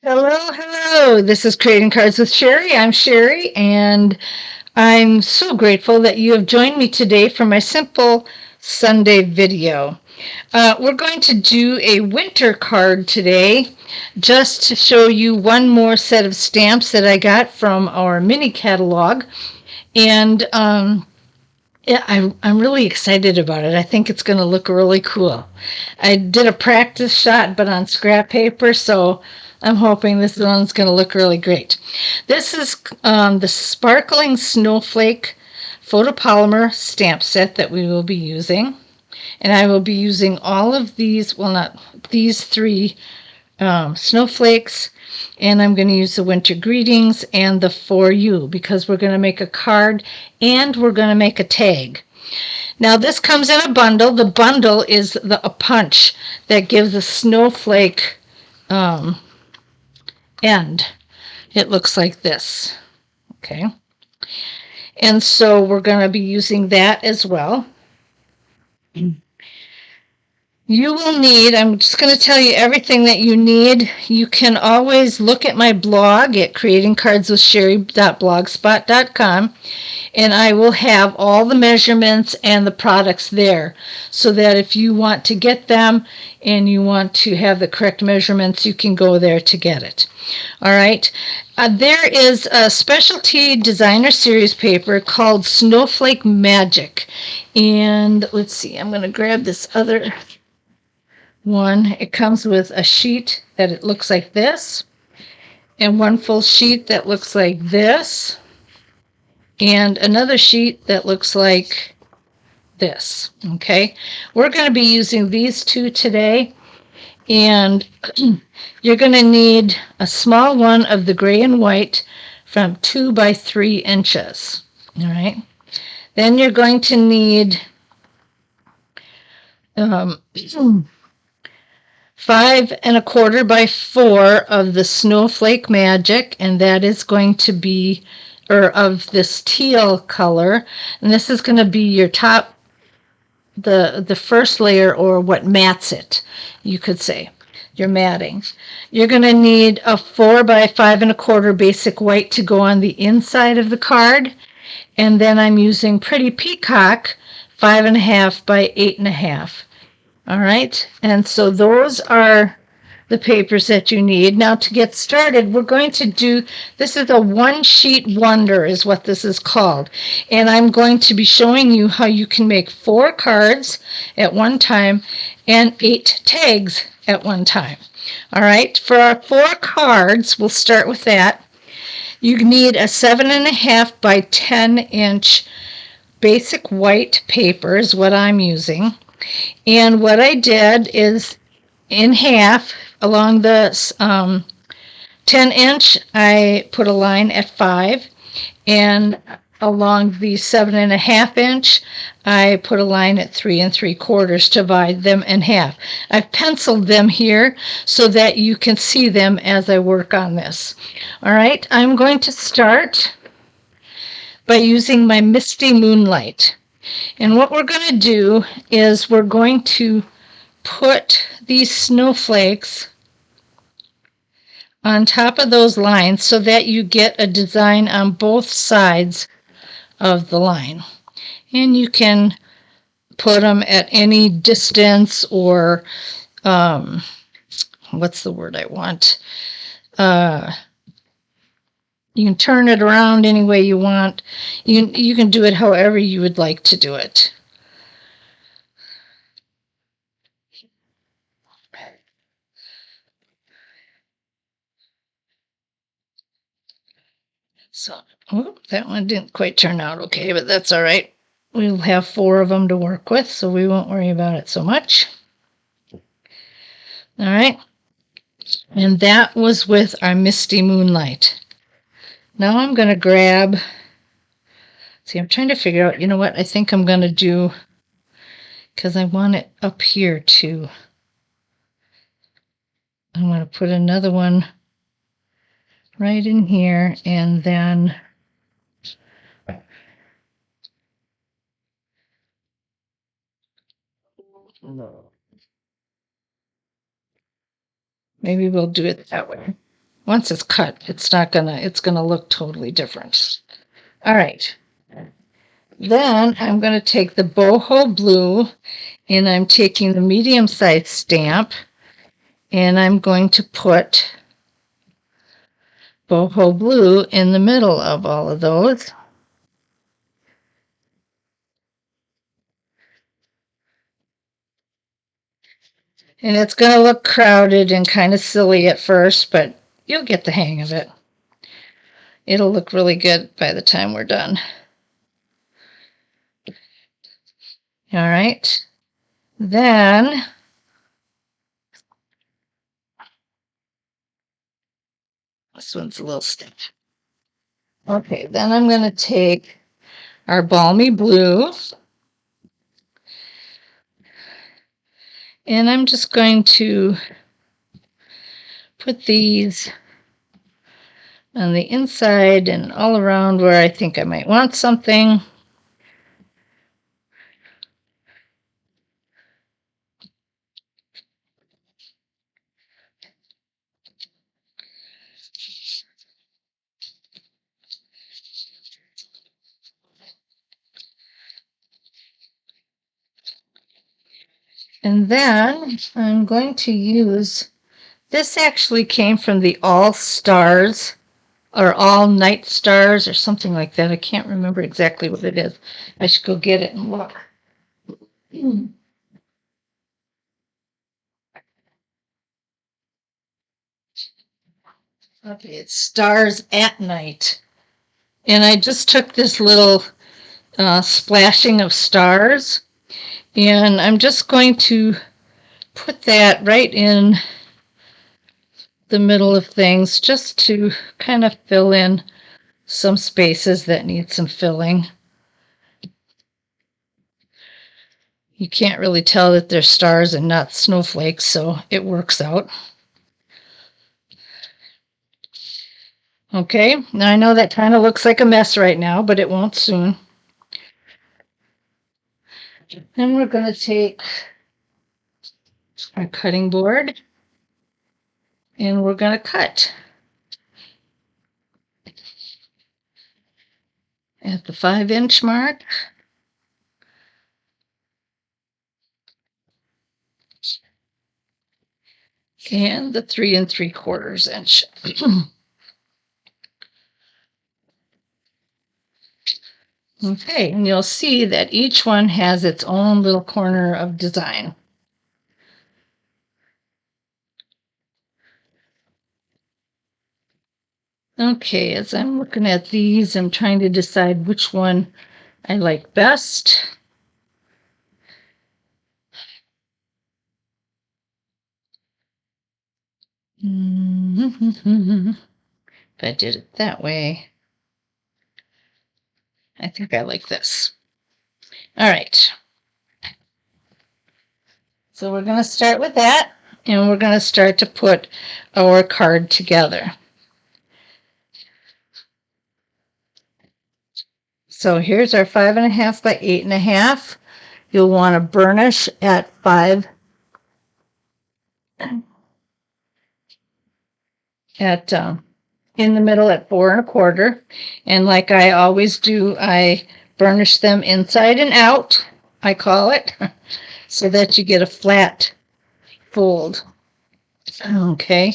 Hello. This is Creating Cards with Sherry. I'm Sherry, and I'm so grateful that you have joined me today for my simple Sunday video. We're going to do a winter card today, just to show you one more set of stamps that I got from our mini catalog. And yeah, I'm really excited about it. I think it's going to look really cool. I did a practice shot, but on scrap paper, so I'm hoping this one's going to look really great. This is the Sparkling Snowflake photopolymer stamp set that we will be using. And I will be using all of these, well, not these three snowflakes, and I'm going to use the winter greetings and the for you, because we're going to make a card and we're going to make a tag. Now this comes in a bundle. The bundle is a punch that gives a snowflake end. It looks like this. Okay. And so we're going to be using that as well. You will need, I'm just going to tell you everything that you need. You can always look at my blog at creatingcardswithsherry.blogspot.com, and I will have all the measurements and the products there, so that if you want to get them and you want to have the correct measurements, you can go there to get it. All right. There is a specialty designer series paper called Snowflake Magic. And let's see, I'm going to grab this other one. It comes with a sheet that it looks like this, and one full sheet that looks like this, and another sheet that looks like this. Okay, we're going to be using these two today, and you're going to need a small one of the gray and white from 2 by 3 inches. All right, then you're going to need 5 1/4 by 4 of the Snowflake Magic, and that is going to be, or of this teal color, and this is going to be your top, the first layer, or what mats it, you could say, your matting. You're going to need a 4 by 5 1/4 basic white to go on the inside of the card, and then I'm using Pretty Peacock 5 1/2 by 8 1/2. All right, and so those are the papers that you need. Now to get started, we're going to do, this is a one sheet wonder is what this is called. And I'm going to be showing you how you can make 4 cards at one time and 8 tags at one time. All right, for our 4 cards, we'll start with that. You need a 7 1/2 by 10 inch basic white paper is what I'm using. And what I did is, in half along the 10 inch, I put a line at 5, and along the 7 1/2 inch, I put a line at 3 3/4 to divide them in half. I've penciled them here so that you can see them as I work on this. All right, I'm going to start by using my Misty Moonlight. And what we're going to do is we're going to put these snowflakes on top of those lines so that you get a design on both sides of the line. And you can put them at any distance, or what's the word I want? You can turn it around any way you want. You can do it however you would like to do it. So, that one didn't quite turn out okay, but that's all right. We'll have 4 of them to work with, so we won't worry about it so much. All right. And that was with our Misty Moonlight. Now I'm going to grab, see, I'm trying to figure out, you know what I think I'm going to do, because I want it up here too. I'm going to put another one right in here, and then maybe we'll do it that way. Once it's cut, it's gonna look totally different. All right. Then I'm going to take the boho blue, and I'm taking the medium size stamp, and I'm going to put boho blue in the middle of all of those. And it's going to look crowded and kind of silly at first, but you'll get the hang of it. It'll look really good by the time we're done. All right. Then this one's a little stiff. Okay, then I'm going to take our balmy blue, and I'm just going to put these on the inside and all around where I think I might want something. And then I'm going to use, this actually came from the All Stars or All Night Stars or something like that. I can't remember exactly what it is. I should go get it and look. Okay, it's Stars at Night. And I just took this little splashing of stars, and I'm just going to put that right in the middle of things just to kind of fill in some spaces that need some filling. You can't really tell that they're stars and not snowflakes, so it works out. Okay, now I know that kind of looks like a mess right now, but it won't soon. Then we're going to take our cutting board and we're going to cut at the 5-inch mark. And the 3 3/4 inch. Okay, and you'll see that each one has its own little corner of design. Okay, as I'm looking at these, I'm trying to decide which one I like best. If I did it that way, I think I like this. All right. So we're going to start with that, and we're going to start to put our card together. So here's our 5.5 by 8.5. You'll want to burnish at 5 at in the middle at 4 1/4. And like I always do, I burnish them inside and out, I call it, so that you get a flat fold. Okay,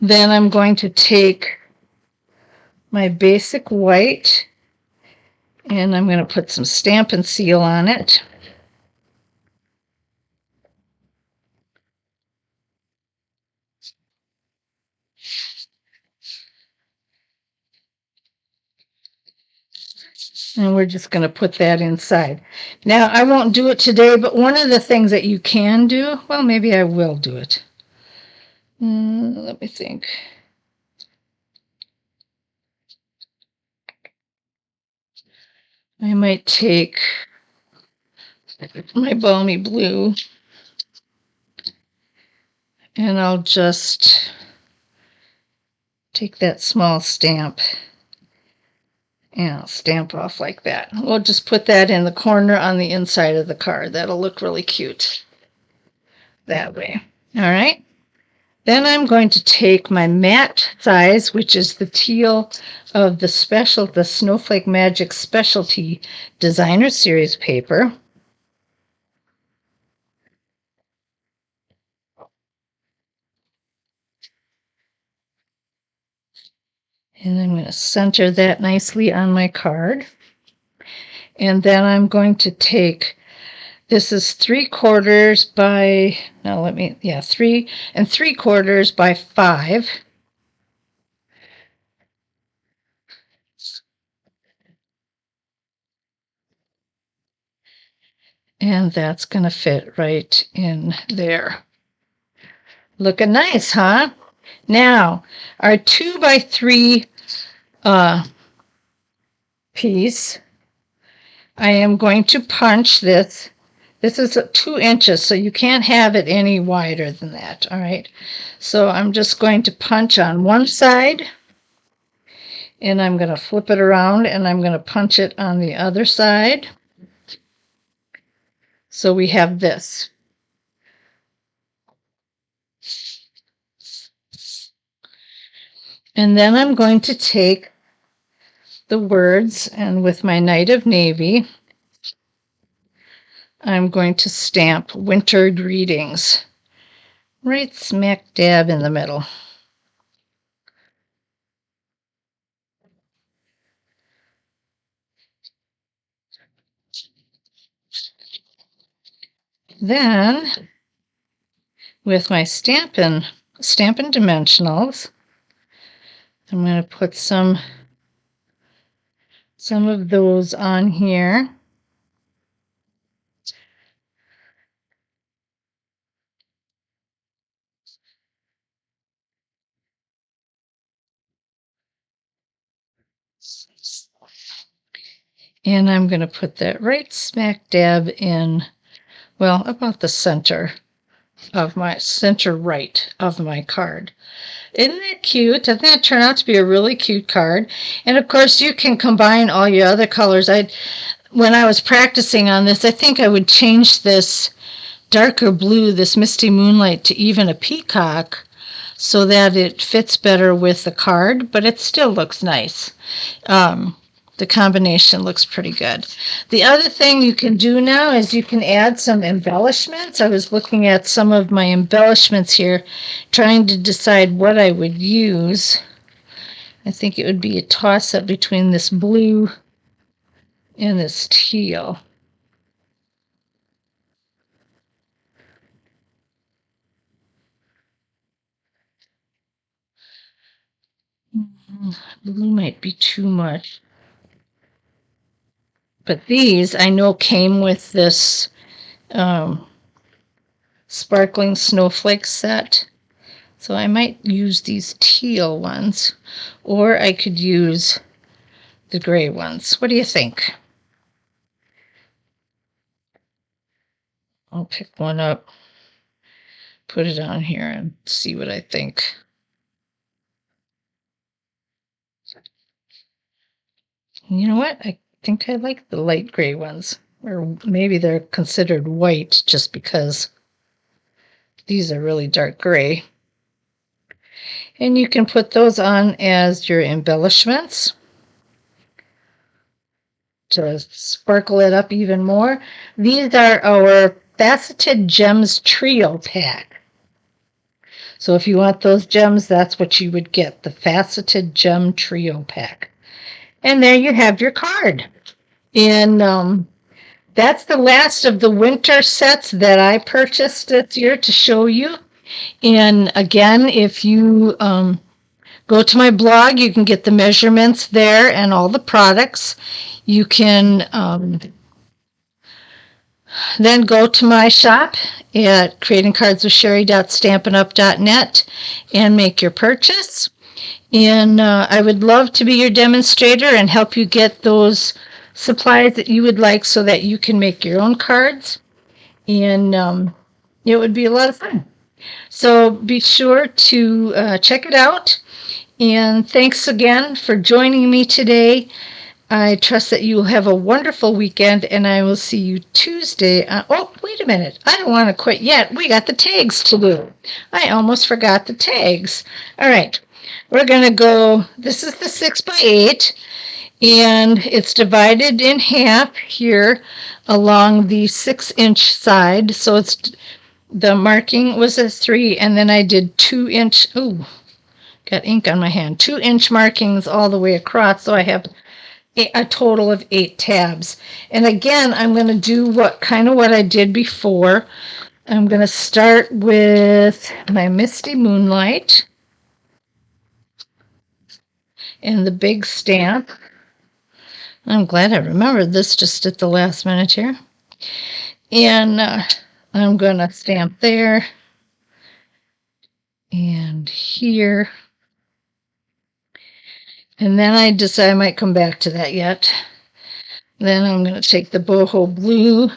then I'm going to take my basic white and I'm going to put some Stampin' Seal on it. And we're just going to put that inside. Now, I won't do it today, but one of the things that you can do, well, maybe I will do it. Let me think. I might take my balmy blue and I'll just take that small stamp and I'll stamp off like that. We'll just put that in the corner on the inside of the card. That'll look really cute that way. All right. Then I'm going to take my matte size, which is the teal of the Snowflake Magic Specialty Designer Series paper. And I'm going to center that nicely on my card. And then I'm going to take, this is 3/4 by, now let me, yeah, 3 3/4 by 5. And that's going to fit right in there. Looking nice, huh? Now, our 2x3 piece, I am going to punch this. This is 2 inches, so you can't have it any wider than that, all right? So I'm just going to punch on one side, and I'm going to flip it around, and I'm going to punch it on the other side. So we have this. And then I'm going to take the words, and with my Night of Navy, I'm going to stamp Winter Greetings right smack dab in the middle. Then, with my Stampin' Dimensionals, I'm going to put some of those on here. And I'm going to put that right smack dab in, well, about the center right of my card. Isn't that cute? Doesn't that turn out to be a really cute card? And of course, you can combine all your other colors. When I was practicing on this, I think I would change this darker blue, this Misty Moonlight, to even a peacock so that it fits better with the card, but it still looks nice. The combination looks pretty good. The other thing you can do now is you can add some embellishments. I was looking at some of my embellishments here, trying to decide what I would use. I think it would be a toss-up between this blue and this teal. Blue might be too much. But these I know came with this Sparkling Snowflakes set. So I might use these teal ones, or I could use the gray ones. What do you think? I'll pick one up, put it on here, and see what I think. You know what? I think I like the light gray ones, or maybe they're considered white just because these are really dark gray. And you can put those on as your embellishments to sparkle it up even more. These are our Faceted Gems Trio Pack. So if you want those gems, that's what you would get, the Faceted Gem Trio Pack. And there you have your card. And that's the last of the winter sets that I purchased this year to show you. And again, if you go to my blog, you can get the measurements there and all the products. You can then go to my shop at creatingcardswithsherry.stampinup.net and make your purchase. And I would love to be your demonstrator and help you get those supplies that you would like so that you can make your own cards. And it would be a lot of fun. So be sure to check it out. And thanks again for joining me today. I trust that you will have a wonderful weekend, and I will see you Tuesday. Oh, wait a minute. I don't want to quit yet. We got the tags to do. I almost forgot the tags. All right. We're going to go, this is the 6x8, and it's divided in half here along the 6-inch side. So it's the marking was a 3, and then I did 2-inch. Ooh, got ink on my hand. 2-inch markings all the way across. So I have a total of 8 tabs. And again, I'm going to do what I did before. I'm going to start with my Misty Moonlight and the big stamp. I'm glad I remembered this just at the last minute here. And I'm going to stamp there and here. And then I decide I might come back to that yet. Then I'm going to take the boho blue.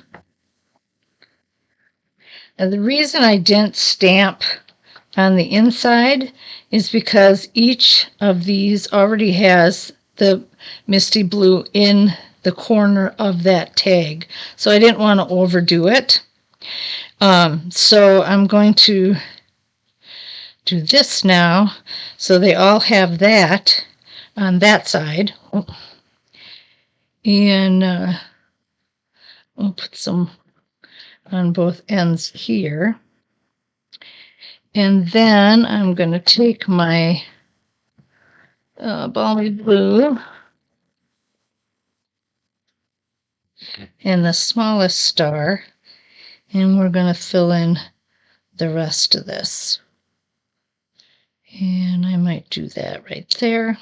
And the reason I didn't stamp on the inside is because each of these already has the misty blue in the corner of that tag. So I didn't want to overdo it. So I'm going to do this now. So they all have that on that side. And I'll put some on both ends here. And then I'm going to take my balmy blue and the smallest star, and we're going to fill in the rest of this. And I might do that right there.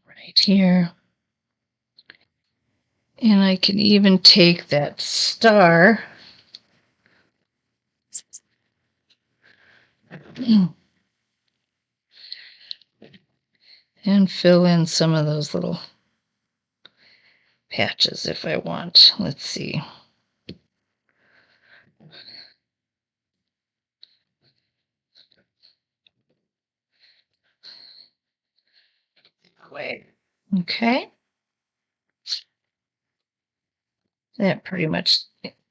Right here. And I can even take that star and fill in some of those little patches if I want. Let's see. Okay. That pretty much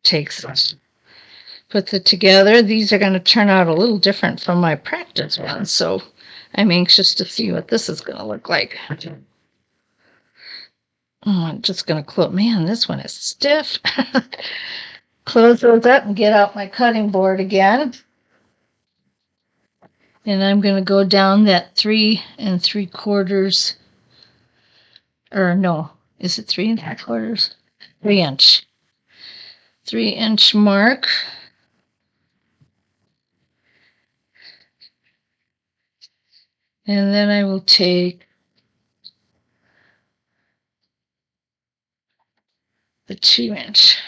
takes it. Puts it together. These are going to turn out a little different from my practice ones, so I'm anxious to see what this is going to look like. Oh, I'm just going to close. Man, this one is stiff. Close those up and get out my cutting board again. And I'm going to go down that 3 3/4, or no, is it 3 3/4? 3-inch. 3-inch mark. And then I will take the 2-inch.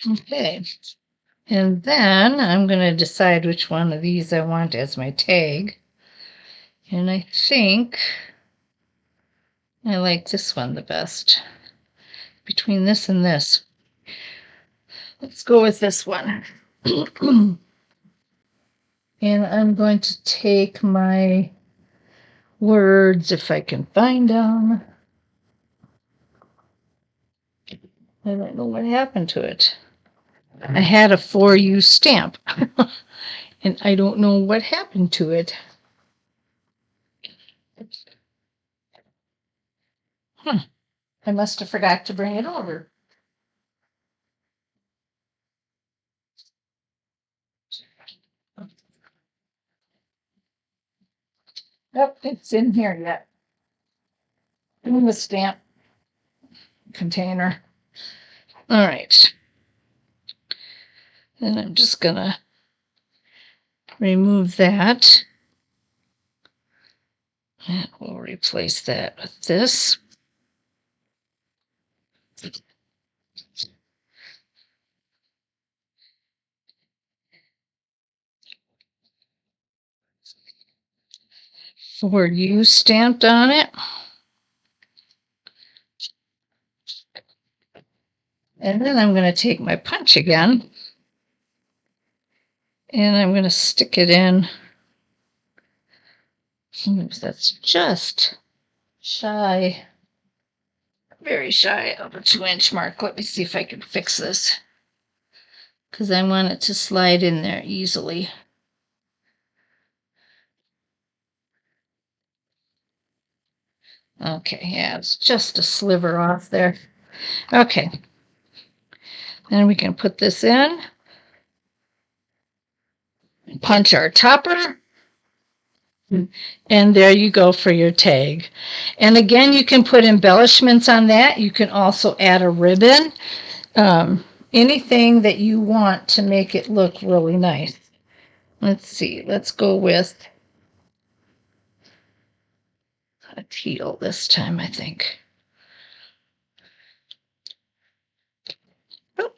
Okay. And then I'm going to decide which one of these I want as my tag. And I think I like this one the best. Between this and this. Let's go with this one. And I'm going to take my words, if I can find them. I don't know what happened to it. I had a For You stamp, and I don't know what happened to it. I must have forgot to bring it over. Yep, it's in here yet. In the stamp container. All right. And I'm just gonna remove that. And we'll replace that with this. For You stamped on it. And then I'm going to take my punch again, and I'm going to stick it in. Oops, that's just shy, very shy of a 2-inch mark. Let me see if I can fix this, because I want it to slide in there easily. Okay, yeah, it's just a sliver off there. Okay, then we can put this in, punch our topper, and there you go for your tag. And again, you can put embellishments on that. You can also add a ribbon, anything that you want to make it look really nice. Let's see, let's go with a teal this time, I think. Oh.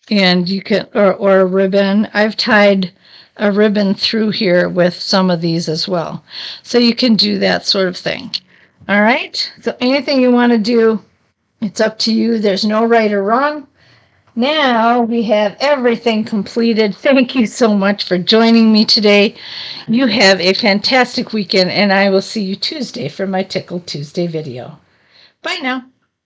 And you can, or a ribbon. I've tied a ribbon through here with some of these as well. So you can do that sort of thing. All right. So anything you want to do, it's up to you. There's no right or wrong. Now we have everything completed. Thank you so much for joining me today. You have a fantastic weekend, and I will see you Tuesday for my Tickle Tuesday video. Bye now.